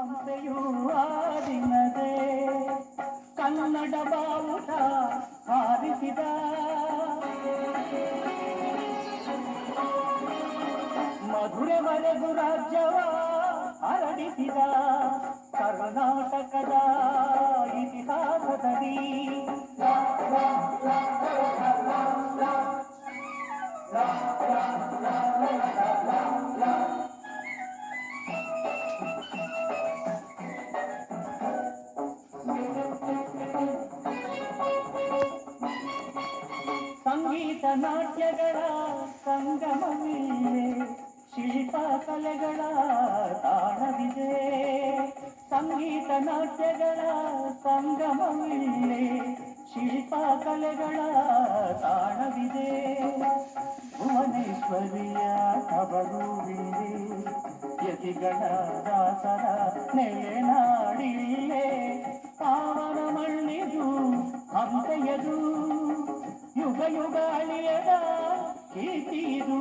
ಹಂಸೆಯೂ ಆಡಿನದೆ ಕನ್ನಡ ಬಾವುಟ ಹಾರಿಸಿದ ಮಧುರೆ ಮರೆದು ರಾಜ್ಯವ ಹರಡಿಸಿದ ಕರ್ನಾಟಕದ ಇತಿಹಾಸದಲ್ಲಿ ಸಂಗೀತ ನಾಟ್ಯಗಳ ಸಂಗಮವಿದೆ ಶಿಲ್ಪ ಕಲೆಗಳ ತಾಣವಿದೆ ಸಂಗೀತ ನಾಟ್ಯಗಳ ಸಂಗಮವಿದೆ ಶಿಲ್ಪ ಕಲೆಗಳ ತಾಣವಿದೆ ಭುವನೇಶ್ವರಿಯ ಕಬರುವಿದೆ ಯತಿಗಳ ದಾಸರ ನೆಲೆನಾಡಿಲ್ಲೇ ಪಾವನ ಮಣ್ಣಿದು ಹಂಸೆಯದು ಯುಗ ಯುಗ ಅಳಿಯದ ಕೀರ್ತಿದು